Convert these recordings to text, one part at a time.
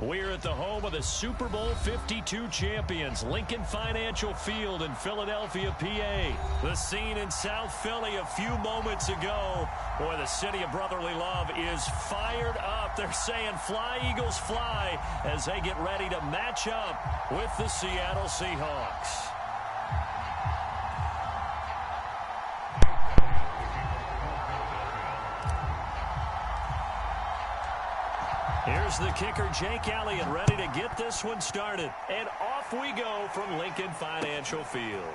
We're at the home of the Super Bowl 52 champions, Lincoln Financial Field in Philadelphia, PA. The scene in South Philly a few moments ago. Boy, the city of brotherly love is fired up. They're saying, "Fly, Eagles, fly," as they get ready to match up with the Seattle Seahawks. Here's the kicker, Jake Elliott, ready to get this one started. And off we go from Lincoln Financial Field.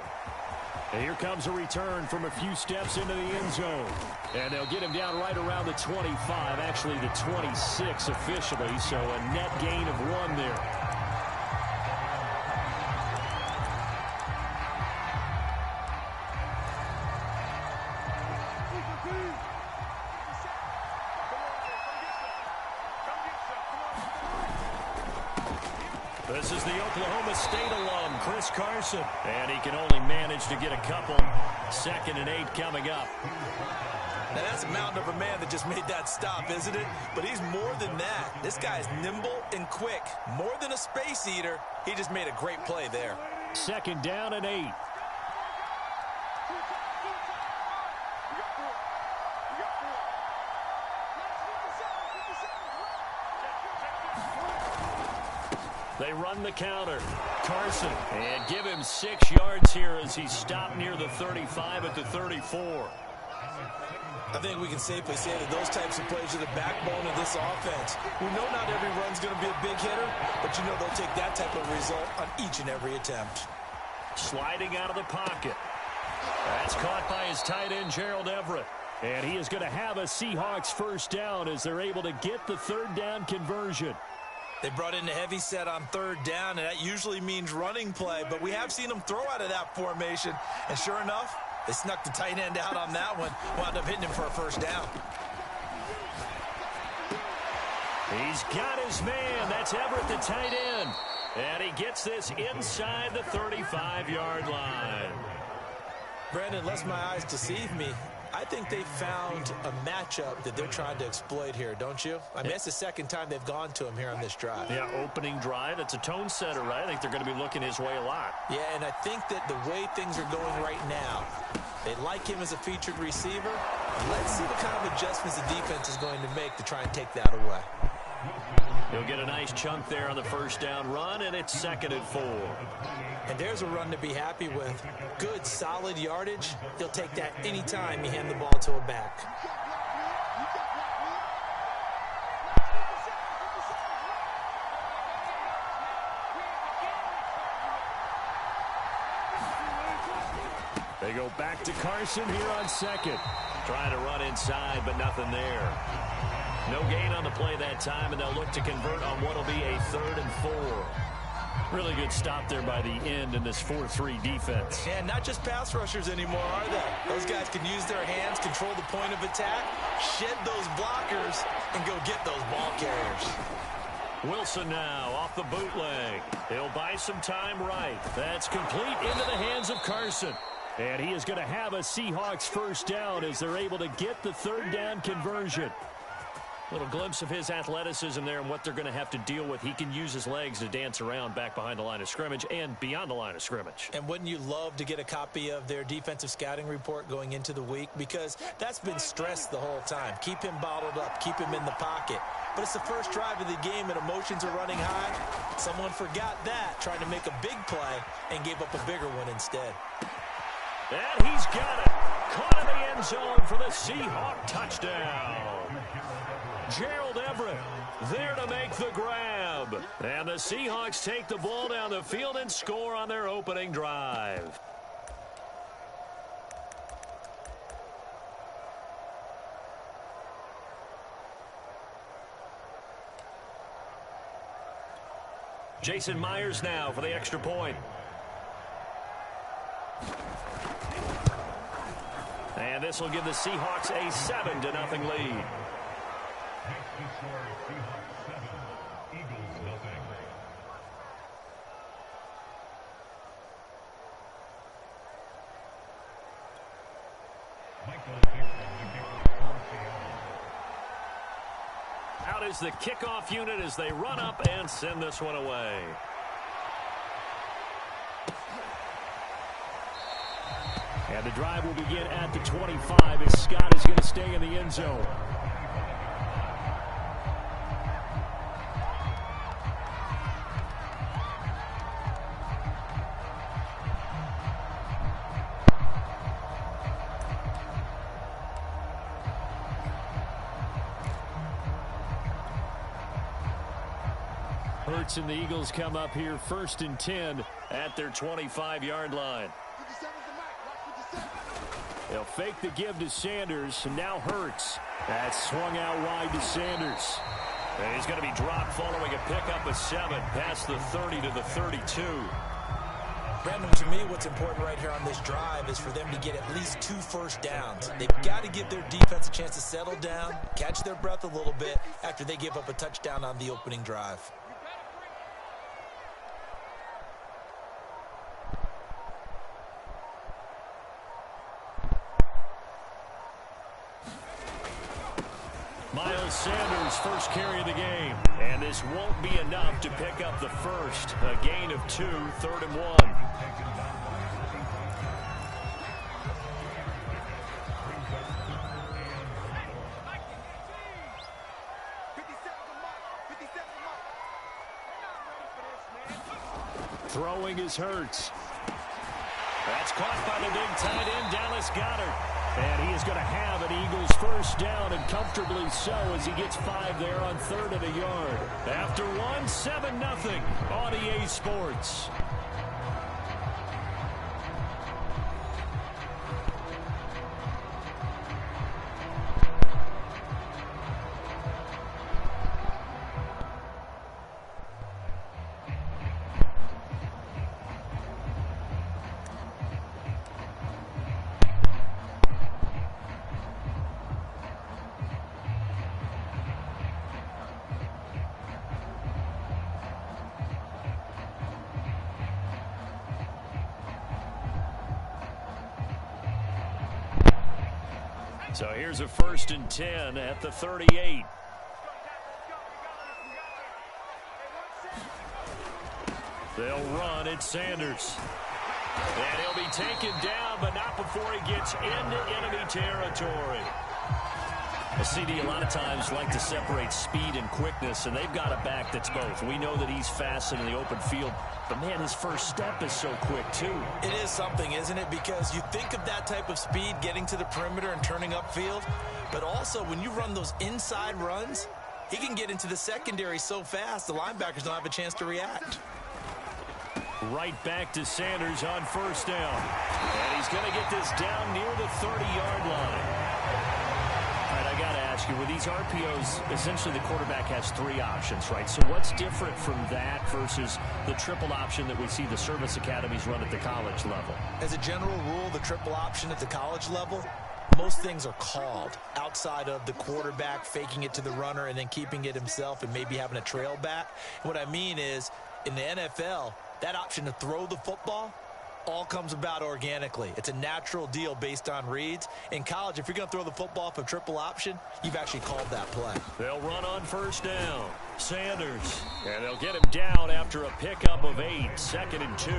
And here comes a return from a few steps into the end zone. And they'll get him down right around the 25, actually the 26 officially, so a net gain of 1 there. This is the Oklahoma State alum, Chris Carson. And he can only manage to get a couple. 2nd and 8 coming up. Now that's a mountain of a man that just made that stop, isn't it? But he's more than that. This guy's nimble and quick. More than a space eater. He just made a great play there. 2nd down and 8. They run the counter. Carson, and give him 6 yards here as he stopped near the 35 at the 34. I think we can safely say that those types of plays are the backbone of this offense. We know not every run's going to be a big hitter, but you know they'll take that type of result on each and every attempt. Sliding out of the pocket. That's caught by his tight end, Gerald Everett. And he is going to have a Seahawks first down as they're able to get the 3rd down conversion. They brought in a heavy set on 3rd down, and that usually means running play, but we have seen them throw out of that formation, and sure enough, they snuck the tight end out on that one, wound up hitting him for a first down. He's got his man. That's Everett, the tight end. And he gets this inside the 35-yard line. Brandon, unless my eyes deceive me, I think they found a matchup that they're trying to exploit here, don't you? I mean, that's the 2nd time they've gone to him here on this drive. Yeah, opening drive. It's a tone setter, right? I think they're going to be looking his way a lot. Yeah, and I think that the way things are going right now, they like him as a featured receiver. Let's see what kind of adjustments the defense is going to make to try and take that away. He'll get a nice chunk there on the first down run, and it's 2nd and 4. And there's a run to be happy with. Good, solid yardage. He'll take that anytime you hand the ball to a back. They go back to Carson here on 2nd. Trying to run inside, but nothing there. No gain on the play that time, and they'll look to convert on what will be a 3rd and 4. Really good stop there by the end in this 4-3 defense. And not just pass rushers anymore, are they? Those guys can use their hands, control the point of attack, shed those blockers, and go get those ball carriers. Wilson now off the bootleg. He'll buy some time right. That's complete into the hands of Carson. And he is going to have a Seahawks first down as they're able to get the 3rd down conversion. Little glimpse of his athleticism there and what they're going to have to deal with. He can use his legs to dance around back behind the line of scrimmage and beyond the line of scrimmage. And wouldn't you love to get a copy of their defensive scouting report going into the week? Because that's been stressed the whole time. Keep him bottled up. Keep him in the pocket. But it's the first drive of the game and emotions are running high. Someone forgot that, tried to make a big play, and gave up a bigger one instead. And he's got it. Caught in the end zone for the Seahawk touchdown. Gerald Everett there to make the grab. And the Seahawks take the ball down the field and score on their opening drive. Jason Myers now for the extra point. And this will give the Seahawks a 7-0 lead. Out is the kickoff unit as they run up and send this one away. And the drive will begin at the 25 as Scott is going to stay in the end zone. Hurts and the Eagles come up here 1st and 10 at their 25-yard line. They'll fake the give to Sanders, and now Hurts. That's swung out wide to Sanders. And he's going to be dropped following a pickup of 7 past the 30 to the 32. Brandon, to me, what's important right here on this drive is for them to get at least 2 first downs. They've got to give their defense a chance to settle down, catch their breath a little bit after they give up a touchdown on the opening drive. Miles Sanders' first carry of the game. And this won't be enough to pick up the first. A gain of 2, 3rd and 1. Throwing is Hurts. That's caught by the big tight end, Dallas Goedert. And he is going to have an Eagles first down, and comfortably so, as he gets 5 there on 3rd and a yard. After 7-0 on EA Sports. So here's a 1st and 10 at the 38. They'll run at Sanders. And he'll be taken down, but not before he gets into enemy territory. A CD a lot of times like to separate speed and quickness, and they've got a back that's both. We know that he's fast in the open field, but man, his first step is so quick too. It is something, isn't it? Because you think of that type of speed getting to the perimeter and turning upfield, but also when you run those inside runs, he can get into the secondary so fast the linebackers don't have a chance to react. Right back to Sanders on first down. And he's going to get this down near the 30-yard line. All right, I got to ask you, with these RPOs, essentially the quarterback has 3 options, right? So what's different from that versus the triple option that we see the service academies run at the college level? As a general rule, the triple option at the college level, most things are called outside of the quarterback faking it to the runner and then keeping it himself and maybe having a trail back. What I mean is, in the NFL, that option to throw the football all comes about organically. It's a natural deal based on reads. In college, if you're going to throw the football for triple option, you've actually called that play. They'll run on first down. Sanders. And they'll get him down after a pickup of 8, 2nd and 2.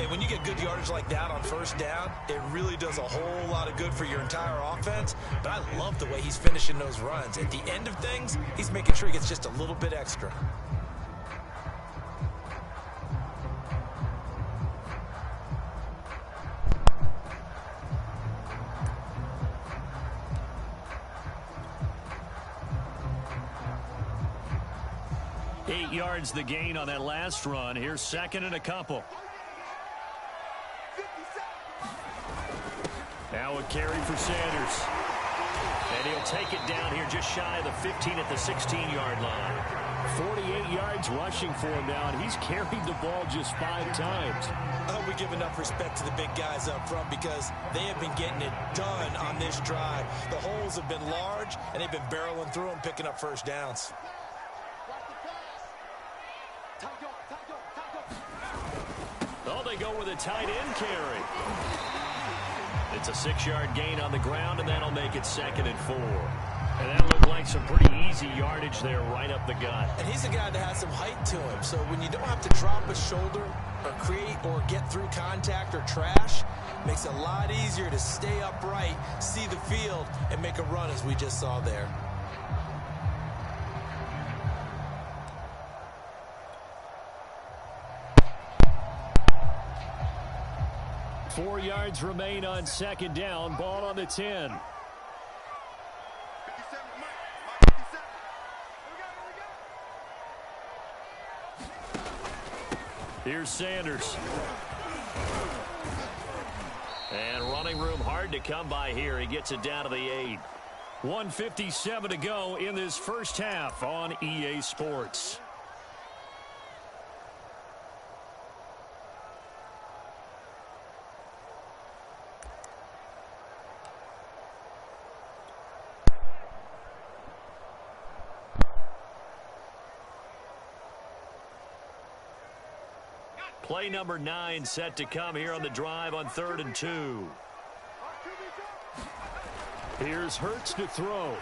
And when you get good yardage like that on first down, it really does a whole lot of good for your entire offense. But I love the way he's finishing those runs. At the end of things, he's making sure he gets just a little bit extra. Eight yards the gain on that last run. Here's 2nd and a couple. Now a carry for Sanders. And he'll take it down here just shy of the 15 at the 16-yard line. 48 yards rushing for him now, and he's carried the ball just 5 times. I hope we give enough respect to the big guys up front because they have been getting it done on this drive. The holes have been large, and they've been barreling through them, picking up first downs. Oh, they go with a tight end carry. It's a 6-yard gain on the ground, and that'll make it 2nd and 4. And that looked like some pretty easy yardage there right up the gut. And he's a guy that has some height to him. So when you don't have to drop a shoulder or create or get through contact or trash, makes it a lot easier to stay upright, see the field, and make a run as we just saw there. Four yards remain on second down. Ball on the 10. Here's Sanders. And running room hard to come by here. He gets it down to the 8. 1:57 to go in this first half on EA Sports. Play number 9 set to come here on the drive on 3rd and 2. Here's Hurts to throw.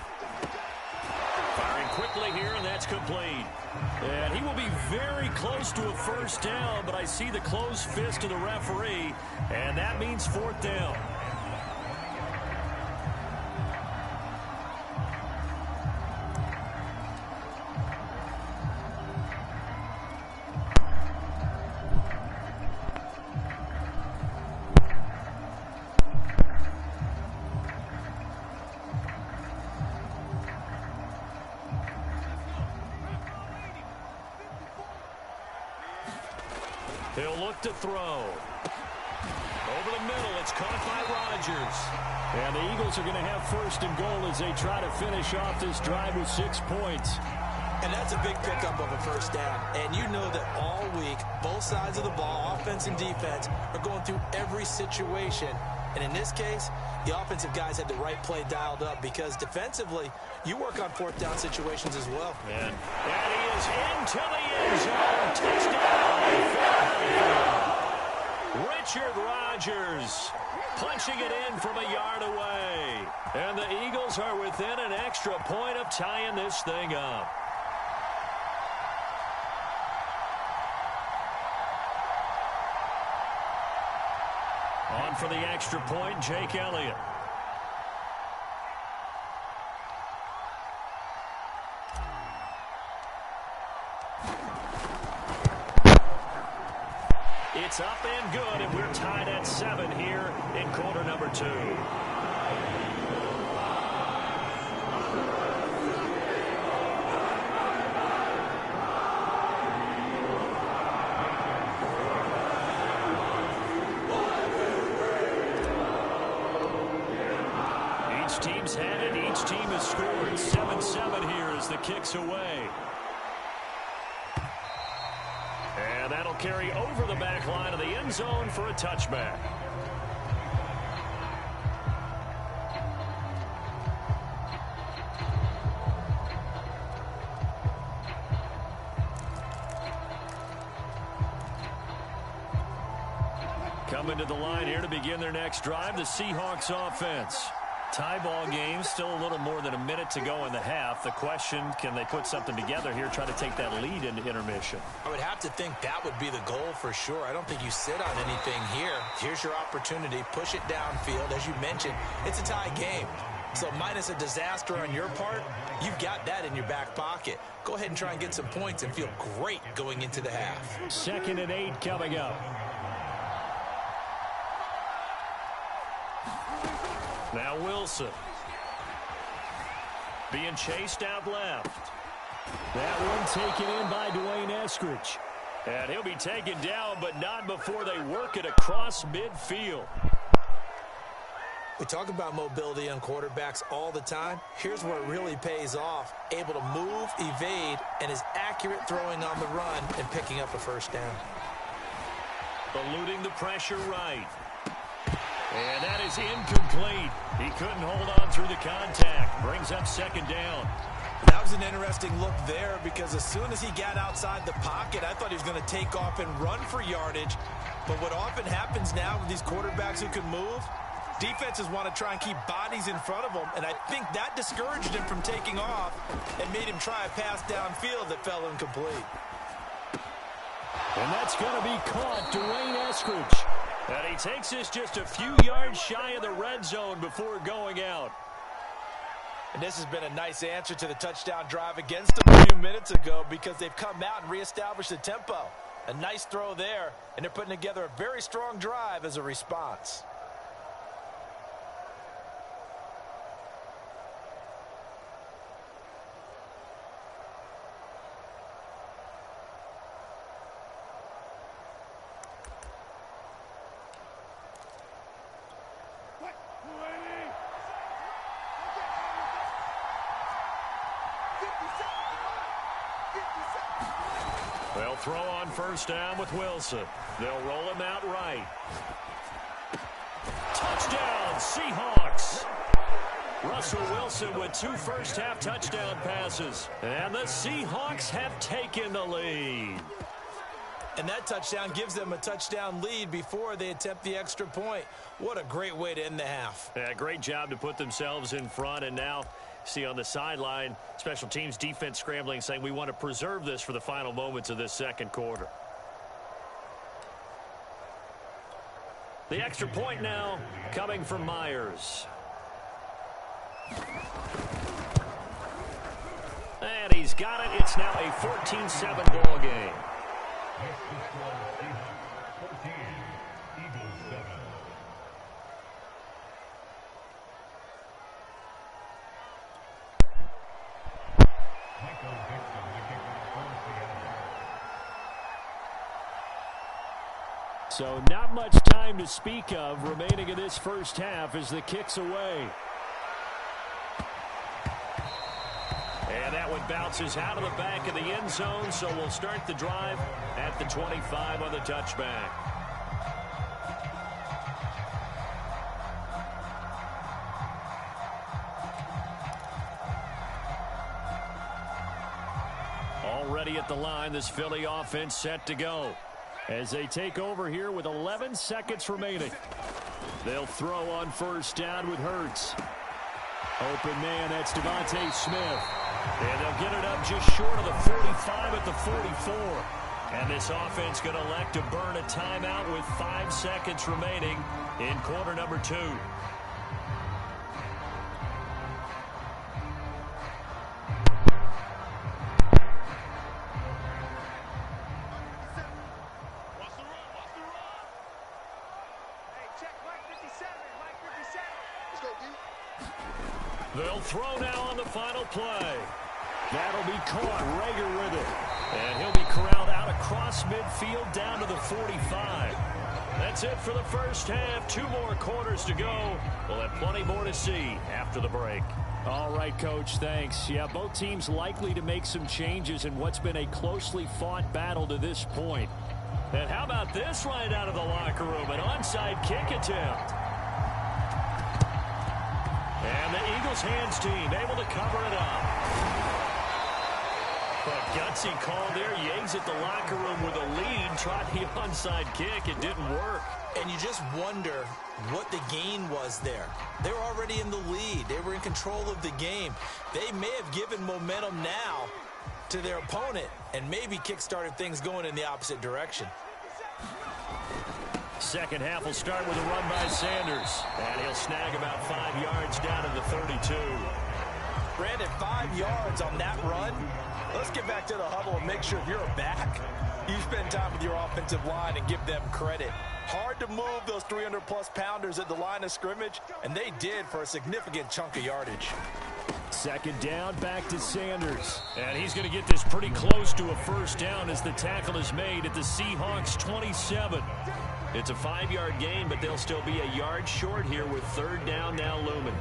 Firing quickly here, and that's complete. And he will be very close to a first down, but I see the closed fist of the referee, and that means 4th down. He'll look to throw. Over the middle, it's caught by Rodgers. And the Eagles are going to have 1st and goal as they try to finish off this drive with 6 points. And that's a big pickup of a first down. And you know that all week, both sides of the ball, offense and defense, are going through every situation. And in this case, the offensive guys had the right play dialed up because defensively, you work on 4th down situations as well. And he is into the end zone. Touchdown. Richard Rodgers punching it in from a yard away. And the Eagles are within an extra point of tying this thing up. On for the extra point, Jake Elliott. It's up and good, and we're tied at 7 here in quarter number 2. Each team's had it. Each team has scored. 7-7 here as the kick's away. And that'll carry over the back line of the end zone for a touchback. Coming to the line here to begin their next drive, the Seahawks offense. Tie ball game, still a little more than a minute to go in the half. The question, can they put something together here, try to take that lead into intermission? I would have to think that would be the goal for sure. I don't think you sit on anything here. Here's your opportunity. Push it downfield. As you mentioned, it's a tie game. So minus a disaster on your part, you've got that in your back pocket. Go ahead and try and get some points and feel great going into the half. 2nd and 8 coming up. Now Wilson. Being chased out left. That one taken in by Dwayne Eskridge. And he'll be taken down, but not before they work it across midfield. We talk about mobility on quarterbacks all the time. Here's where it really pays off. Able to move, evade, and is accurate throwing on the run and picking up a first down. Eluding the pressure right. And that is incomplete. He couldn't hold on through the contact. Brings up 2nd down. That was an interesting look there because as soon as he got outside the pocket, I thought he was going to take off and run for yardage. But what often happens now with these quarterbacks who can move, Defenses want to try and keep bodies in front of him, and I think that discouraged him from taking off and made him try a pass downfield that fell incomplete. And that's going to be caught, Dwayne Eskridge. And he takes this just a few yards shy of the red zone before going out. And this has been a nice answer to the touchdown drive against them a few minutes ago because they've come out and reestablished the tempo. A nice throw there, and they're putting together a very strong drive as a response. They'll throw on first down with Wilson. They'll roll him out right. Touchdown, Seahawks. Russell Wilson with 2 first-half touchdown passes. And the Seahawks have taken the lead. And that touchdown gives them a touchdown lead before they attempt the extra point. What a great way to end the half. Yeah, great job to put themselves in front, and now see on the sideline, special teams defense scrambling, saying we want to preserve this for the final moments of this second quarter. The extra point now coming from Myers. And he's got it. It's now a 14-7 ball game. So not much time to speak of remaining in this first half as the kick's away. And that one bounces out of the back of the end zone, so we'll start the drive at the 25 on the touchback. Already at the line, this Philly offense set to go as they take over here with 11 seconds remaining. They'll throw on first down with Hurts. Open man, that's Devontae Smith. And they'll get it up just short of the 45 at the 44. And this offense going to elect to burn a timeout with 5 seconds remaining in quarter number 2. They'll throw now on the final play. That'll be caught. Rager with it. And he'll be corralled out across midfield down to the 45. That's it for the first half. 2 more quarters to go. We'll have plenty more to see after the break. All right, Coach, thanks. Yeah, both teams likely to make some changes in what's been a closely fought battle to this point. And how about this right out of the locker room? An onside kick attempt. And the Eagles hands team able to cover it up. But gutsy call there. Yates at the locker room with a lead. Tried the onside kick. It didn't work. And you just wonder what the gain was there. They were already in the lead. They were in control of the game. They may have given momentum now to their opponent and maybe kick-started things going in the opposite direction. Second half will start with a run by Sanders. And he'll snag about 5 yards down to the 32. Brandon, 5 yards on that run. Let's get back to the huddle and make sure if you're a back, you spend time with your offensive line and give them credit. Hard to move those 300-plus pounders at the line of scrimmage, and they did for a significant chunk of yardage. Second down, back to Sanders. And he's going to get this pretty close to a first down as the tackle is made at the Seahawks 27. It's a 5-yard gain, but they'll still be a yard short here with third down now looming.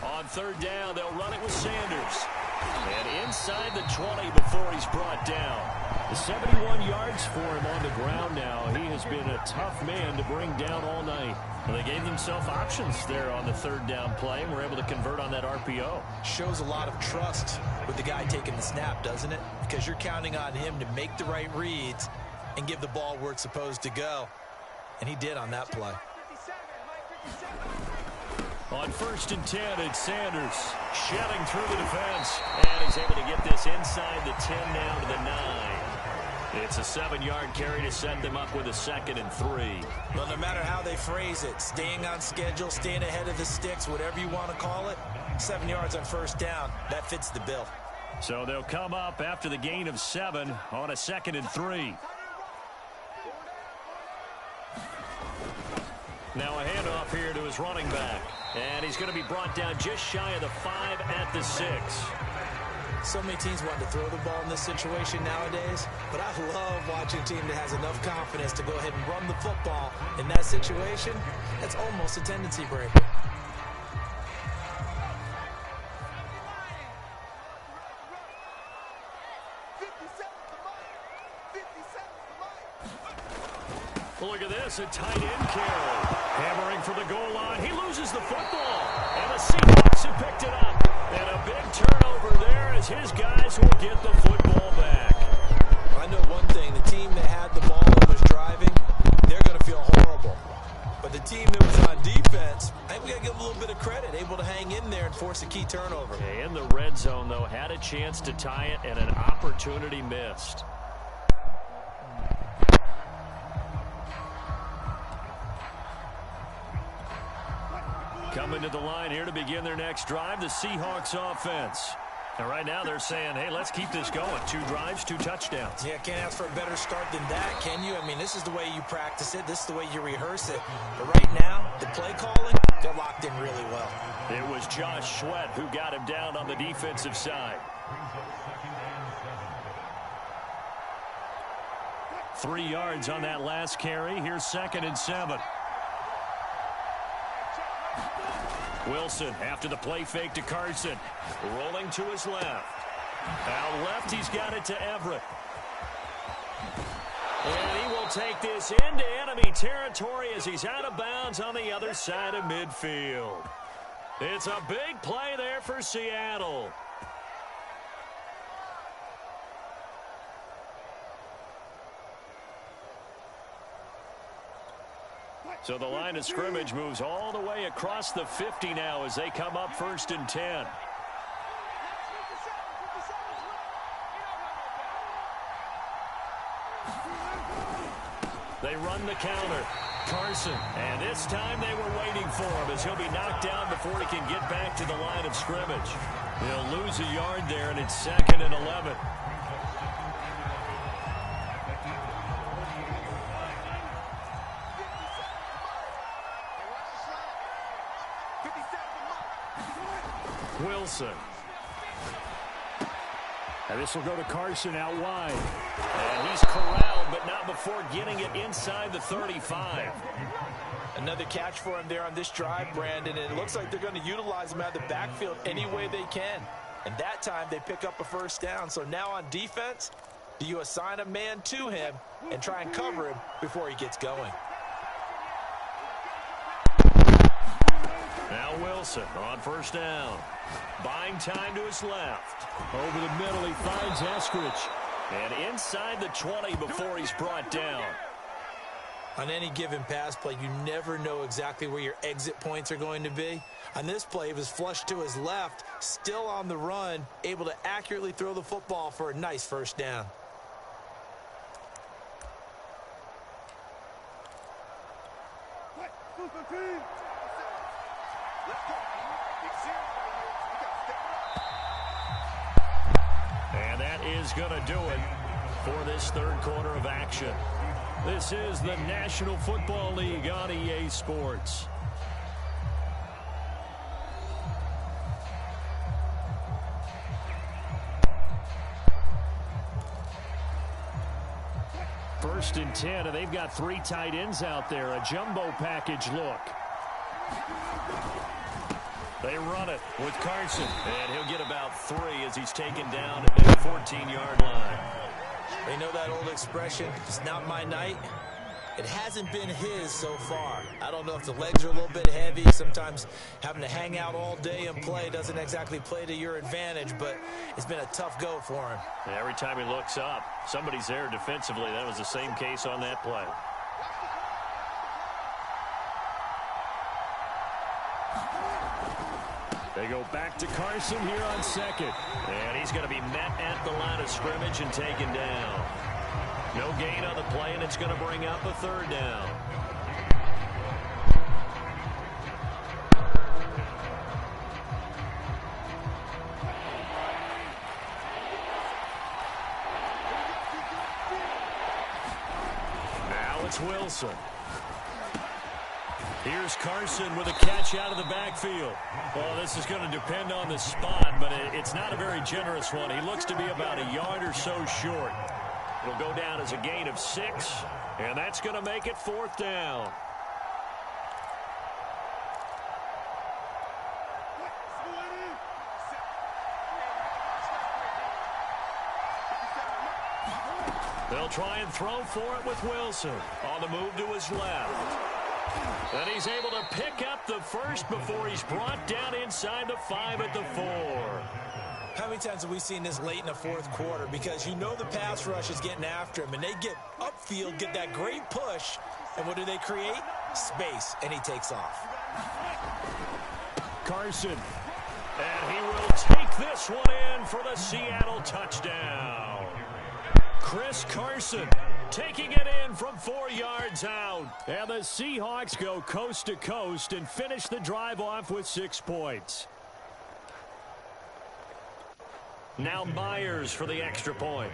On third down, they'll run it with Sanders. And inside the 20 before he's brought down. 71 yards for him on the ground now. He has been a tough man to bring down all night. And they gave themselves options there on the third down play and were able to convert on that RPO. Shows a lot of trust with the guy taking the snap, doesn't it? Because you're counting on him to make the right reads and give the ball where it's supposed to go. And he did on that play. On 1st and 10, it's Sanders shedding through the defense. And he's able to get this inside the 10 now to the 9. It's a 7-yard carry to set them up with a 2nd and 3. Well, no matter how they phrase it, staying on schedule, staying ahead of the sticks, whatever you want to call it, 7 yards on 1st down, that fits the bill. So they'll come up after the gain of 7 on a 2nd and 3. Now a handoff here to his running back. And he's going to be brought down just shy of the 5 at the 6. So many teams want to throw the ball in this situation nowadays, but I love watching a team that has enough confidence to go ahead and run the football. In that situation, that's almost a tendency breaker. Look at this, a tight end carry. Hammering for the goal line. He loses the football. And the Seahawks have picked it up. And a big turnover there as his guys will get the football back. I know one thing. The team that had the ball and was driving, they're going to feel horrible. But the team that was on defense, I think we got to give them a little bit of credit. Able to hang in there and force a key turnover. Okay, in the red zone, though, had a chance to tie it and an opportunity missed. Coming to the line here to begin their next drive, the Seahawks offense. And right now they're saying, hey, let's keep this going. 2 drives, 2 touchdowns. Yeah, can't ask for a better start than that, can you? I mean, this is the way you practice it. This is the way you rehearse it. But right now, the play calling, they're locked in really well. It was Josh Sweat who got him down on the defensive side. 3 yards on that last carry. Here's 2nd and 7. Wilson after the play fake to Carson. Rolling to his left. Out left, he's got it to Everett. And he will take this into enemy territory as he's out of bounds on the other side of midfield. It's a big play there for Seattle. So the line of scrimmage moves all the way across the 50 now as they come up 1st and 10. They run the counter. Carson, and this time they were waiting for him as he'll be knocked down before he can get back to the line of scrimmage. He'll lose a yard there, and it's 2nd and 11. Wilson. And this will go to Carson out wide. And he's corralled, but not before getting it inside the 35. Another catch for him there on this drive, Brandon, and it looks like they're going to utilize him out of the backfield any way they can. And that time they pick up a 1st down. So now on defense, do you assign a man to him and try and cover him before he gets going? Now Wilson on 1st down. Buying time to his left. Over the middle, he finds Eskridge. And inside the 20 before he's brought down. On any given pass play, you never know exactly where your exit points are going to be. On this play, it was flushed to his left, still on the run, able to accurately throw the football for a nice 1st down. And that is going to do it for this 3rd quarter of action. This is the National Football League on EA Sports. First and 10, and they've got 3 tight ends out there. A jumbo package look. They run it with Carson, and he'll get about 3 as he's taken down at the 14-yard line. You know that old expression, it's not my night? It hasn't been his so far. I don't know if the legs are a little bit heavy. Sometimes having to hang out all day and play doesn't exactly play to your advantage, but it's been a tough go for him. And every time he looks up, somebody's there defensively. That was the same case on that play. They go back to Carson here on second. And he's going to be met at the line of scrimmage and taken down. No gain on the play, and it's going to bring up a third down. Now it's Wilson. Here's Carson with a catch out of the backfield. Well, this is going to depend on the spot, but it's not a very generous one. He looks to be about a yard or so short. It'll go down as a gain of 6, and that's going to make it 4th down. They'll try and throw for it with Wilson on the move to his left. And he's able to pick up the first before he's brought down inside the 5 at the 4. How many times have we seen this late in the fourth quarter? Because you know the pass rush is getting after him, and they get upfield, get that great push, and what do they create? Space, and he takes off. Carson, and he will take this one in for the Seattle touchdown. Chris Carson taking it in from 4 yards out. And the Seahawks go coast to coast and finish the drive off with 6 points. Now Myers for the extra point.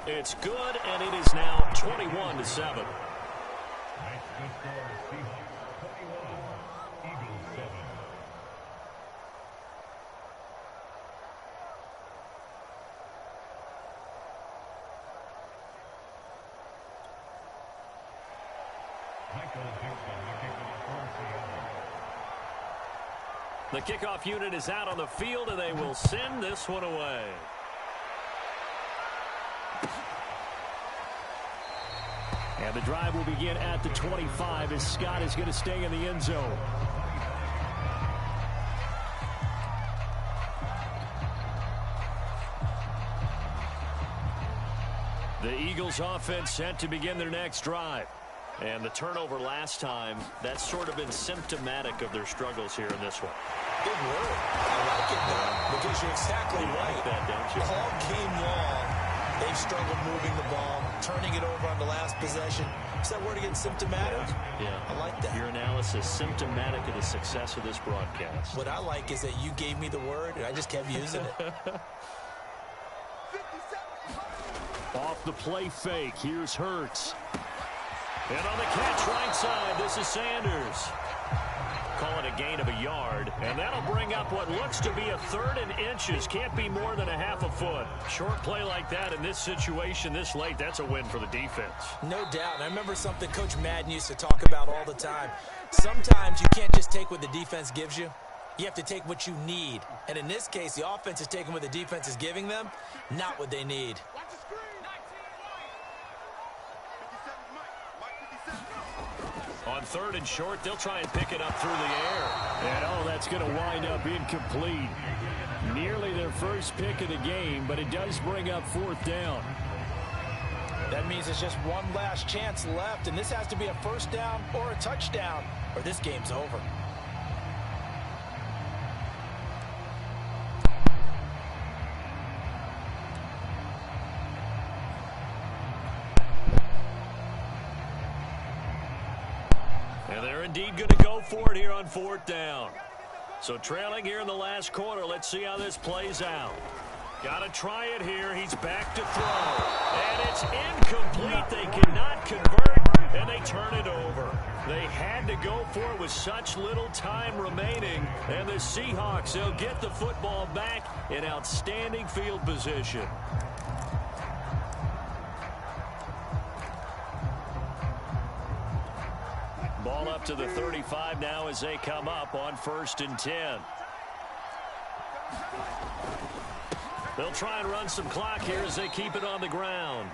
It's good, and it is now 21-7. The kickoff unit is out on the field, and they will send this one away. And the drive will begin at the 25 as Scott is going to stay in the end zone. The Eagles offense set to begin their next drive. And the turnover last time, that's sort of been symptomatic of their struggles here in this one. Good word. I like it now, because you're exactly right. Like that, don't you? All game long, they've struggled moving the ball, turning it over on the last possession. Is that word again, symptomatic? Yeah. I like that. Your analysis, symptomatic of the success of this broadcast. What I like is that you gave me the word, and I just kept using it. Off the play fake, here's Hurts. And on the catch right side, this is Sanders. Call it a gain of a yard, and that'll bring up what looks to be a 3rd and inches. Can't be more than a half a foot. Short play like that in this situation this late, that's a win for the defense. No doubt. And I remember something Coach Madden used to talk about all the time. Sometimes you can't just take what the defense gives you. You have to take what you need. And in this case, the offense is taking what the defense is giving them, not what they need. On 3rd and short, they'll try and pick it up through the air. And, oh, that's going to wind up incomplete. Nearly their first pick of the game, but it does bring up 4th down. That means there's just one last chance left, and this has to be a 1st down or a touchdown, or this game's over. And they're indeed going to go for it here on 4th down. So trailing here in the last quarter, let's see how this plays out. Got to try it here. He's back to throw. And it's incomplete. They cannot convert, and they turn it over. They had to go for it with such little time remaining. And the Seahawks, they'll get the football back in outstanding field position. Ball up to the 35 now as they come up on 1st and 10. They'll try and run some clock here as they keep it on the ground.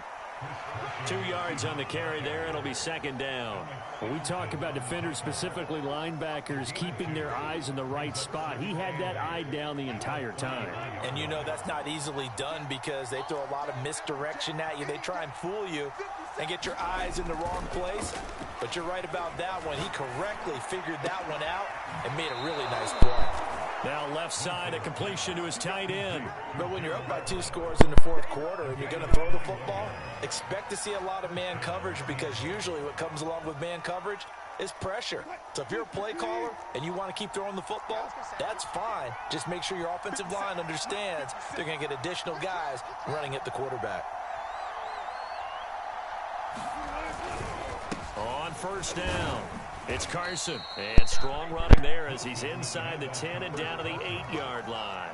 2 yards on the carry there. It'll be second down. When we talk about defenders, specifically linebackers, keeping their eyes in the right spot, he had that eye down the entire time. And you know that's not easily done because they throw a lot of misdirection at you. They try and fool you and get your eyes in the wrong place. But you're right about that one. He correctly figured that one out and made a really nice play. Now left side, a completion to his tight end. But when you're up by 2 scores in the fourth quarter and you're going to throw the football, expect to see a lot of man coverage because usually what comes along with man coverage is pressure. So if you're a play caller and you want to keep throwing the football, that's fine. Just make sure your offensive line understands they're going to get additional guys running at the quarterback. On first down, it's Carson. And strong running there as he's inside the 10 and down to the 8-yard line.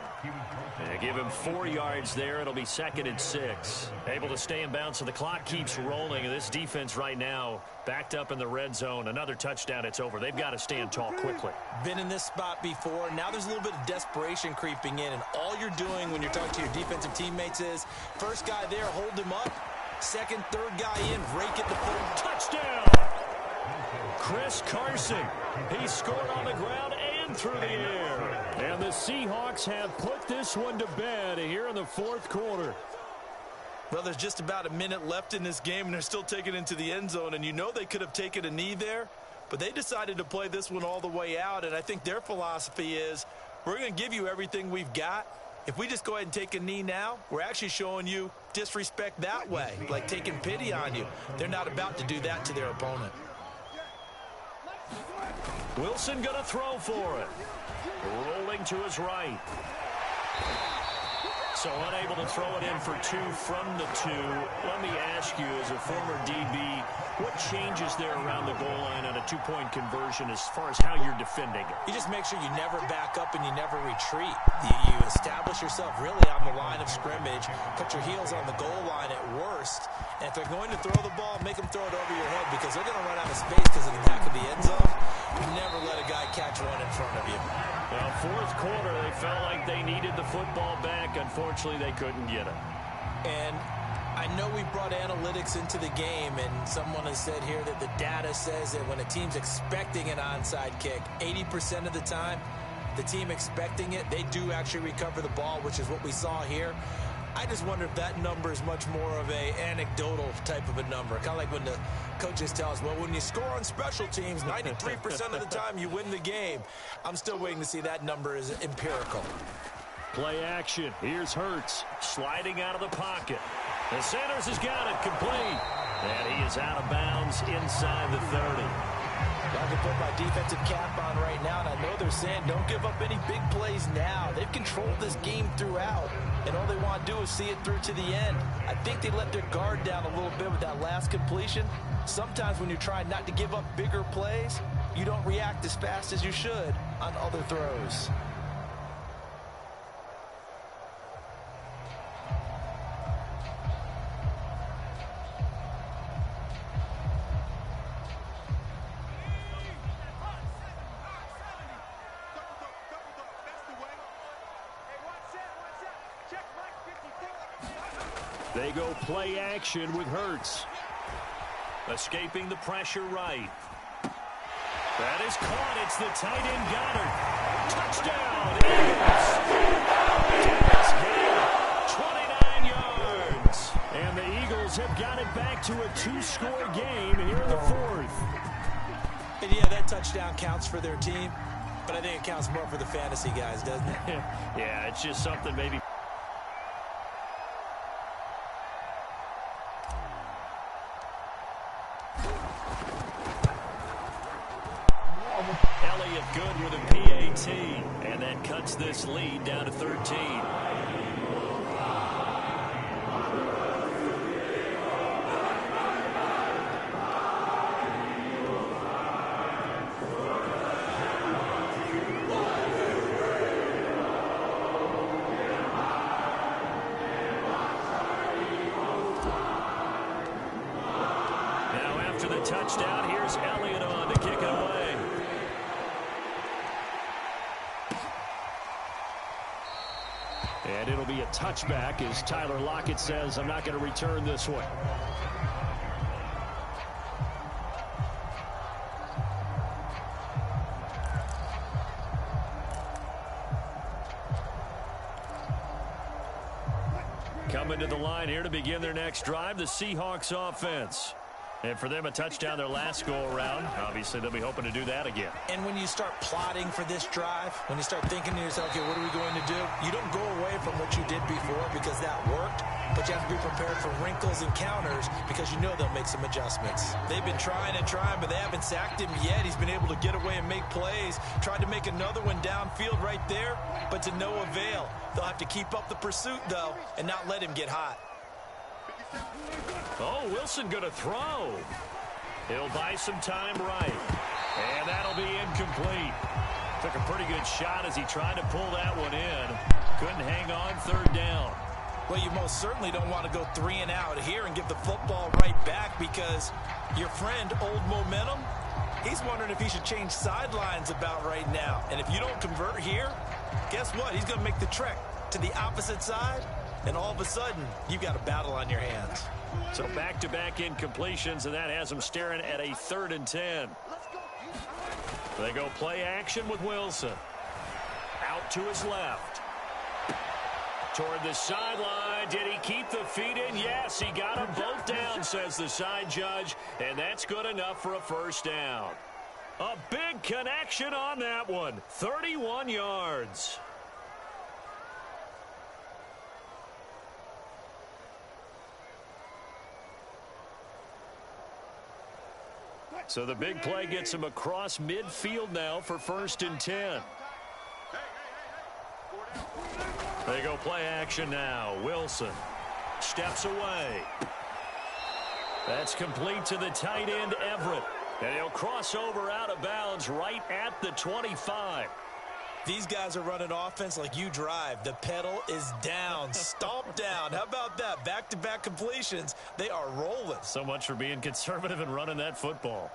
And give him 4 yards there. It'll be second and 6. Able to stay in bounds, so the clock keeps rolling. And this defense right now backed up in the red zone. Another touchdown, it's over. They've got to stand tall quickly. Been in this spot before. Now there's a little bit of desperation creeping in. And all you're doing when you're talking to your defensive teammates is, first guy there, hold him up. Second, third guy in, rake at the foot. Touchdown! Chris Carson. He scored on the ground and through the air. And the Seahawks have put this one to bed here in the fourth quarter. Well, there's just about a minute left in this game, and they're still taking it into the end zone. And you know they could have taken a knee there, but they decided to play this one all the way out. And I think their philosophy is, we're going to give you everything we've got. If we just go ahead and take a knee now, we're actually showing you disrespect that way, like taking pity on you. They're not about to do that to their opponent. Wilson going to throw for it. Rolling to his right. So unable to throw it in for 2 from the 2. Let me ask you, as a former DB, what changes there around the goal line on a 2-point conversion as far as how you're defending it? You just make sure you never back up and you never retreat. You establish yourself really on the line of scrimmage, put your heels on the goal line at worst, and if they're going to throw the ball, make them throw it over your head because they're going to run out of space because of the back of the end zone. Never let a guy catch one in front of you. Well, fourth quarter, they felt like they needed the football back. Unfortunately, they couldn't get it. And I know we brought analytics into the game, and someone has said here that the data says that when a team's expecting an onside kick, 80% of the time, the team expecting it, they do actually recover the ball, which is what we saw here. I just wonder if that number is much more of a anecdotal type of a number. Kind of like when the coaches tell us, well, when you score on special teams, 93% of the time you win the game. I'm still waiting to see that number is empirical. Play action. Here's Hurts sliding out of the pocket. The Sanders has got it complete. And he is out of bounds inside the 30. I can put my defensive cap on right now, and I know they're saying don't give up any big plays now. They've controlled this game throughout, and all they want to do is see it through to the end. I think they let their guard down a little bit with that last completion. Sometimes when you're trying not to give up bigger plays, you don't react as fast as you should on other throws. They go play action with Hurts. Escaping the pressure right. That is caught. It's the tight end Goddard. Touchdown, Eagles. 29 yards. And the Eagles have got it back to a 2-score game here in the fourth. And yeah, that touchdown counts for their team, but I think it counts more for the fantasy guys, doesn't it? Yeah, it's just something maybe. Elliott good with a PAT, and that cuts this lead down to 13. Now after the touchdown, here's Elliott on to kick it away. And it'll be a touchback as Tyler Lockett says, I'm not going to return this one. Coming to the line here to begin their next drive, the Seahawks offense. And for them, a touchdown their last go-around. Obviously, they'll be hoping to do that again. And when you start plotting for this drive, when you start thinking to yourself, okay, what are we going to do? You don't go away from what you did before because that worked, but you have to be prepared for wrinkles and counters because you know they'll make some adjustments. They've been trying and trying, but they haven't sacked him yet. He's been able to get away and make plays. Tried to make another one downfield right there, but to no avail. They'll have to keep up the pursuit, though, and not let him get hot. Oh, Wilson going to throw. He'll buy some time right. And that'll be incomplete. Took a pretty good shot as he tried to pull that one in. Couldn't hang on third down. Well, you most certainly don't want to go 3 and out here and give the football right back because your friend, Old Momentum, he's wondering if he should change sidelines about right now. And if you don't convert here, guess what? He's going to make the trek to the opposite side. And all of a sudden, you've got a battle on your hands. So back-to-back incompletions, and that has them staring at a 3rd and 10. They go play action with Wilson. Out to his left. Toward the sideline. Did he keep the feet in? Yes, he got them both down, says the side judge. And that's good enough for a first down. A big connection on that one. 31 yards. So the big play gets him across midfield now for 1st and 10. They go play action now. Wilson steps away. That's complete to the tight end, Everett. And he'll cross over out of bounds right at the 25. These guys are running offense like you drive. The pedal is down, stomp down. How about that? Back-to-back completions. They are rolling. So much for being conservative and running that football.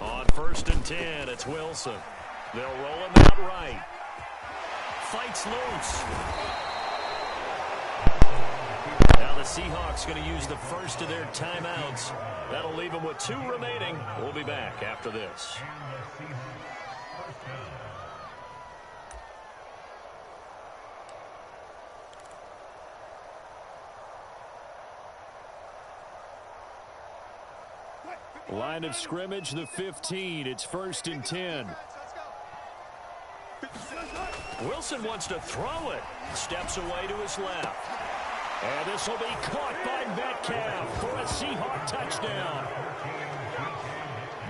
On 1st and 10, it's Wilson. They'll roll him out right. Fights loose. Now the Seahawks going to use the first of their timeouts. That'll leave them with 2 remaining. We'll be back after this. Line of scrimmage, the 15. It's 1st and 10. Wilson wants to throw it. Steps away to his left. And this will be caught by Metcalf for a Seahawk touchdown.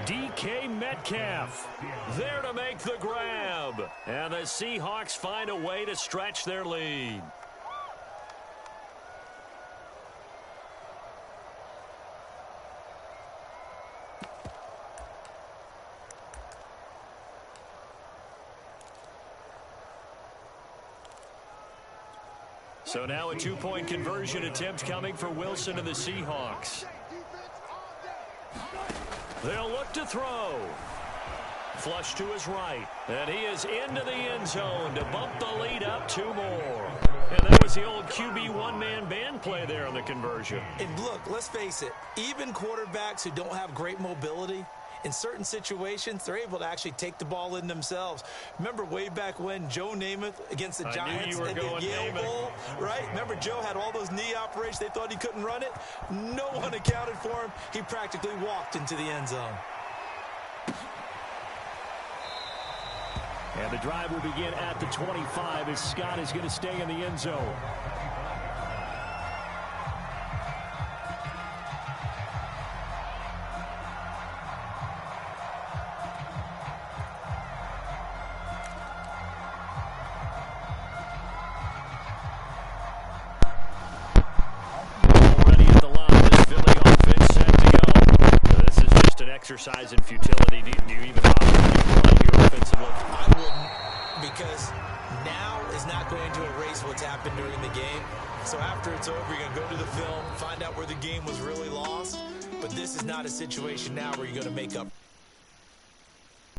DK Metcalf there to make the grab. And the Seahawks find a way to stretch their lead. So now a 2-point conversion attempt coming for Wilson and the Seahawks. They'll look to throw. Flush to his right. And he is into the end zone to bump the lead up 2 more. And that was the old QB one-man band play there on the conversion. And look, let's face it, even quarterbacks who don't have great mobility, in certain situations, they're able to actually take the ball in themselves. Remember way back when Joe Namath against the Giants at the Yale Bowl, right? Remember Joe had all those knee operations. They thought he couldn't run it. No one accounted for him. He practically walked into the end zone. And the drive will begin at the 25 as Scott is going to stay in the end zone. Exercise in futility. Do you even bother your offensive look? I wouldn't, because now is not going to erase what's happened during the game. So after it's over, you're going to go to the film, find out where the game was really lost. But this is not a situation now where you're going to make up.